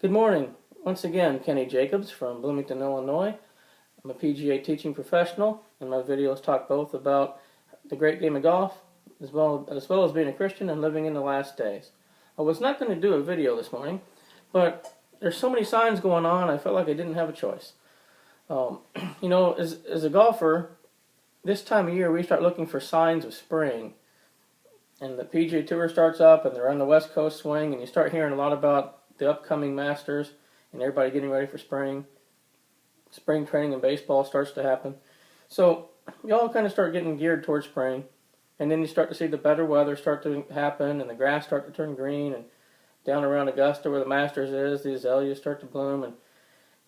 Good morning. Once again, Kenny Jacobs from Bloomington, Illinois. I'm a PGA teaching professional, and my videos talk both about the great game of golf as well as being a Christian and living in the last days. I was not going to do a video this morning, but there's so many signs going on, I felt like I didn't have a choice. As a golfer, this time of year we start looking for signs of spring. And the PGA Tour starts up, and they're on the West Coast swing, and you start hearing a lot about the upcoming Masters and everybody getting ready for spring. Spring training in baseball starts to happen. So you all kind of start getting geared towards spring, and then you start to see the better weather start to happen, and the grass start to turn green, and down around Augusta where the Masters is, the azaleas start to bloom, and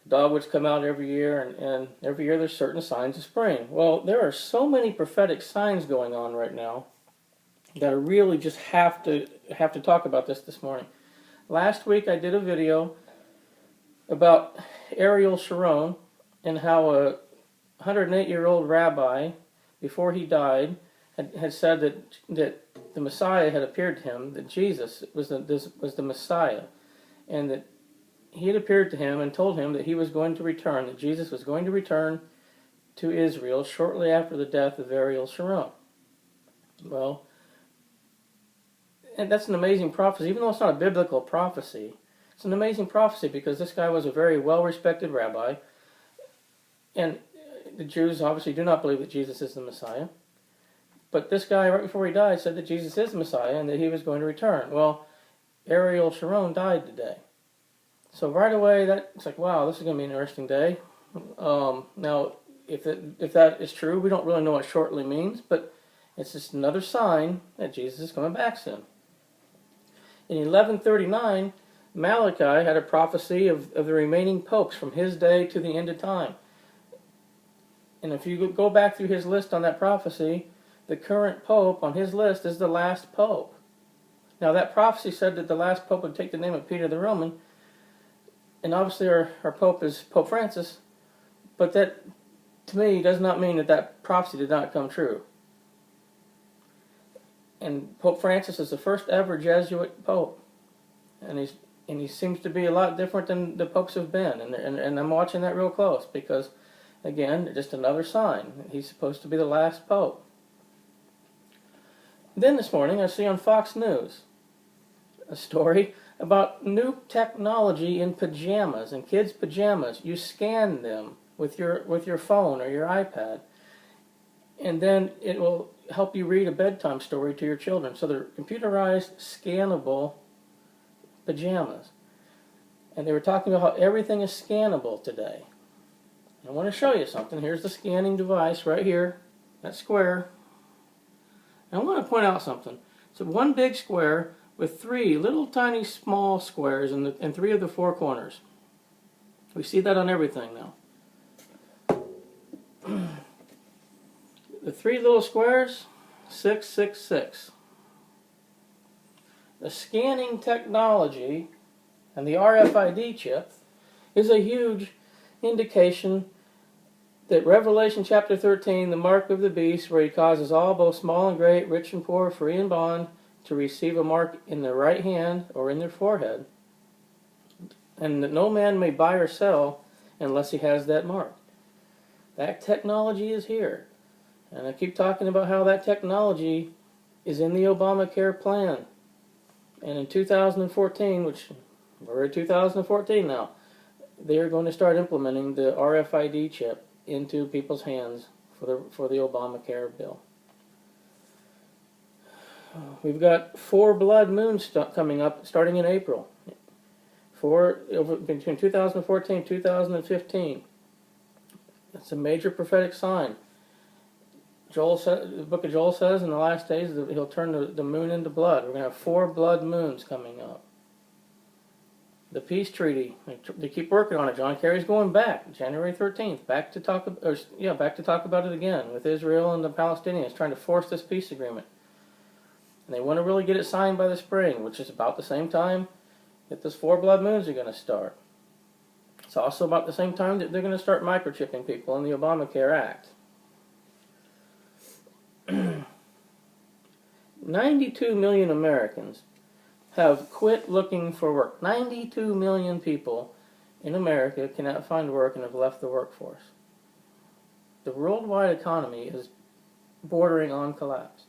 the dogwoods come out every year, and every year there's certain signs of spring. Well, there are so many prophetic signs going on right now that I really just have to talk about this morning. Last week I did a video about Ariel Sharon and how a 108-year-old rabbi, before he died, had said that the Messiah had appeared to him, that Jesus was the Messiah, and that he had appeared to him and told him that he was going to return, that Jesus was going to return to Israel shortly after the death of Ariel Sharon. Well, and that's an amazing prophecy, even though it's not a biblical prophecy. It's an amazing prophecy because this guy was a very well-respected rabbi, and the Jews obviously do not believe that Jesus is the Messiah. But this guy, right before he died, said that Jesus is the Messiah and that he was going to return. Well, Ariel Sharon died today. So right away, it's like, wow, this is going to be an interesting day. Now, if that is true, we don't really know what shortly means, but it's just another sign that Jesus is coming back soon. In 1139, Malachi had a prophecy of the remaining popes from his day to the end of time. And if you go back through his list on that prophecy, the current pope on his list is the last pope. Now that prophecy said that the last pope would take the name of Peter the Roman, and obviously our pope is Pope Francis, but that to me does not mean that prophecy did not come true. And Pope Francis is the first ever Jesuit pope, and he seems to be a lot different than the popes have been, and I'm watching that real close because, again, just another sign. He's supposed to be the last pope. Then this morning I see on Fox News a story about new technology in pajamas, in kids' pajamas. You scan them with your phone or your iPad, and then it will help you read a bedtime story to your children. So they're computerized, scannable pajamas. And they were talking about how everything is scannable today. I want to show you something. Here's the scanning device right here, that square. And I want to point out something. So one big square with three little tiny small squares in three of the four corners. We see that on everything now. The three little squares, 666. The scanning technology and the RFID chip is a huge indication that Revelation chapter 13, the mark of the beast, where he causes all, both small and great, rich and poor, free and bond, to receive a mark in their right hand or in their forehead, and that no man may buy or sell unless he has that mark. That technology is here. And I keep talking about how that technology is in the Obamacare plan. And in 2014, which we're in 2014 now, they are going to start implementing the RFID chip into people's hands for the Obamacare bill. We've got 4 blood moons coming up starting in April. Between 2014 and 2015. That's a major prophetic sign. The book of Joel says in the last days that he'll turn the moon into blood. We're going to have 4 blood moons coming up. The peace treaty, they keep working on it. John Kerry's going back, January 13th, back to talk about it again with Israel and the Palestinians, trying to force this peace agreement. And they want to really get it signed by the spring, which is about the same time that those 4 blood moons are going to start. It's also about the same time that they're going to start microchipping people in the Obamacare Act. 92 million Americans have quit looking for work. 92 million people in America cannot find work and have left the workforce. The worldwide economy is bordering on collapse.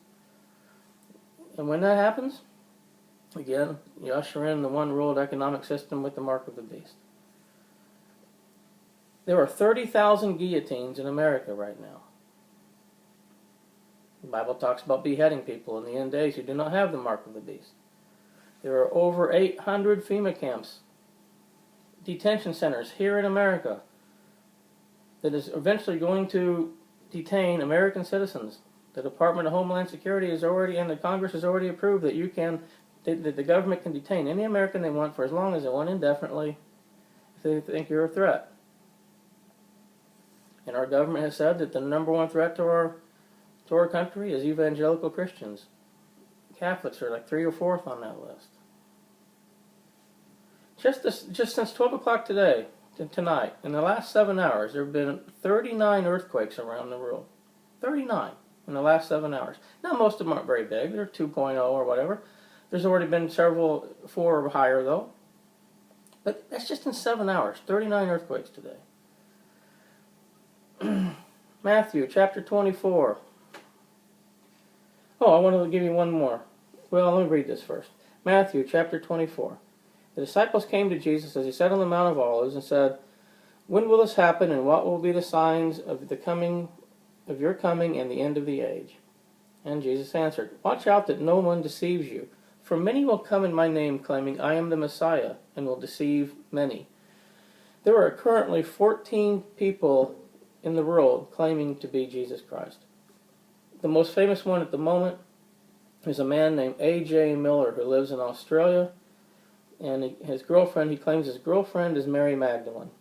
And when that happens, again, you usher in the one world economic system with the mark of the beast. There are 30,000 guillotines in America right now. The Bible talks about beheading people in the end days who do not have the mark of the beast. There are over 800 FEMA camps, detention centers here in America that is eventually going to detain American citizens. The Department of Homeland Security is already, and the Congress has already approved that that the government can detain any American they want for as long as they want, indefinitely, if they think you're a threat. And our government has said that the number one threat to our country is evangelical Christians. Catholics are like 3 or 4th on that list. Just since 12 o'clock tonight, in the last 7 hours, there have been 39 earthquakes around the world. 39 in the last 7 hours. Now, most of them aren't very big. They're 2.0 or whatever. There's already been several 4 or higher, though. But that's just in 7 hours. 39 earthquakes today. Matthew chapter 24. Oh, I wanted to give you one more. Well, let me read this first. Matthew chapter 24. The disciples came to Jesus as he sat on the Mount of Olives and said, "When will this happen, and what will be the signs of your coming and the end of the age?" And Jesus answered, "Watch out that no one deceives you, for many will come in my name claiming I am the Messiah, and will deceive many." There are currently 14 people in the world claiming to be Jesus Christ. The most famous one at the moment is a man named A.J. Miller who lives in Australia, and he claims his girlfriend is Mary Magdalene.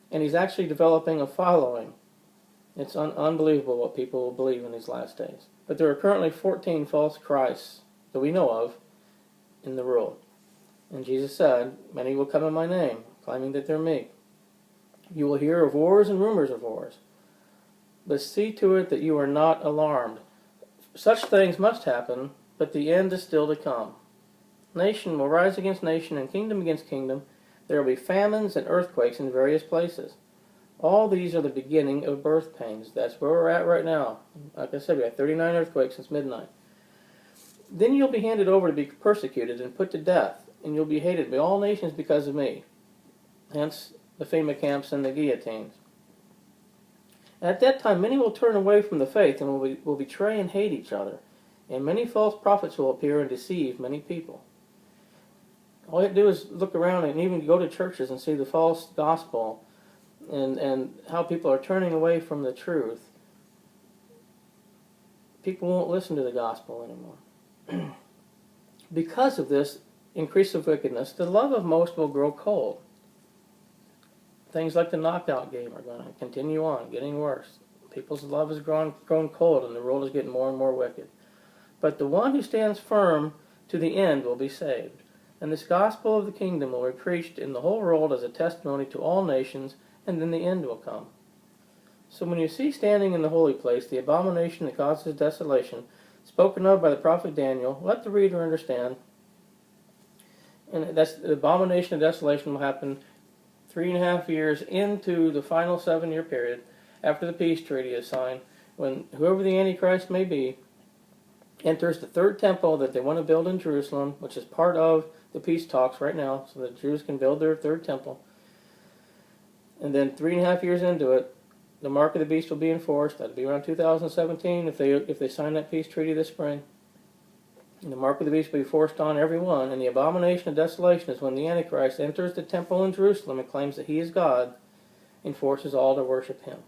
And he's actually developing a following. It's unbelievable what people will believe in these last days. But there are currently 14 false Christs that we know of in the world. And Jesus said, "Many will come in my name, claiming that they're me. You will hear of wars and rumors of wars. But see to it that you are not alarmed. Such things must happen, but the end is still to come. Nation will rise against nation and kingdom against kingdom. There will be famines and earthquakes in various places. All these are the beginning of birth pains." That's where we're at right now. Like I said, we had 39 earthquakes since midnight. "Then you'll be handed over to be persecuted and put to death, and you'll be hated by all nations because of me." Hence the FEMA camps and the guillotines. "At that time many will turn away from the faith and will betray and hate each other, and many false prophets will appear and deceive many people." All you have to do is look around and even go to churches and see the false gospel and how people are turning away from the truth. People won't listen to the gospel anymore. Because of this increase of wickedness, the love of most will grow cold. Things like the knockout game are going to continue on, getting worse. People's love has grown cold, and the world is getting more and more wicked. But the one who stands firm to the end will be saved. And this gospel of the kingdom will be preached in the whole world as a testimony to all nations, and then the end will come. So when you see standing in the holy place the abomination that causes desolation, spoken of by the prophet Daniel, let the reader understand. And that's the abomination of desolation will happen 3.5 years into the final 7-year period after the peace treaty is signed, when whoever the Antichrist may be enters the third temple that they want to build in Jerusalem, which is part of the peace talks right now, so the Jews can build their third temple. And then 3.5 years into it, the mark of the beast will be enforced. That'll be around 2017 if they sign that peace treaty this spring. And the mark of the beast will be forced on everyone. And the abomination of desolation is when the Antichrist enters the temple in Jerusalem and claims that he is God and forces all to worship him.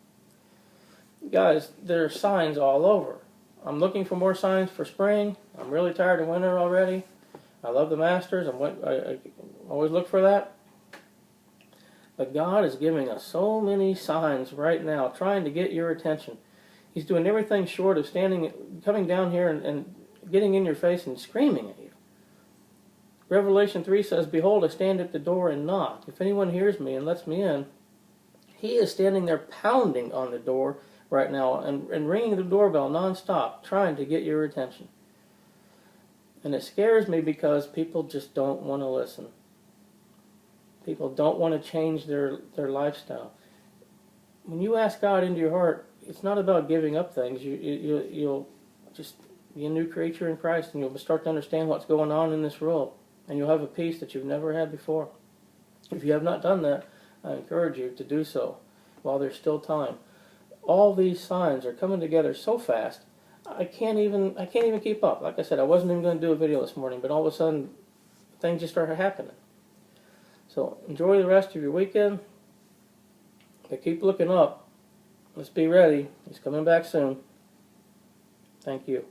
Guys, there are signs all over. I'm looking for more signs for spring. I'm really tired of winter already. I love the Masters. I always look for that. But God is giving us so many signs right now, trying to get your attention. He's doing everything short of coming down here and getting in your face and screaming at you. Revelation 3 says, "Behold, I stand at the door and knock. If anyone hears me and lets me in," he is standing there pounding on the door right now and ringing the doorbell nonstop, trying to get your attention. And it scares me because people just don't want to listen. People don't want to change their lifestyle. When you ask God into your heart, it's not about giving up things. You'll just be a new creature in Christ, and you'll start to understand what's going on in this world. And you'll have a peace that you've never had before. If you have not done that, I encourage you to do so while there's still time. All these signs are coming together so fast, I can't even keep up. Like I said, I wasn't even going to do a video this morning, but all of a sudden, things just started happening. So enjoy the rest of your weekend. But keep looking up. Let's be ready. He's coming back soon. Thank you.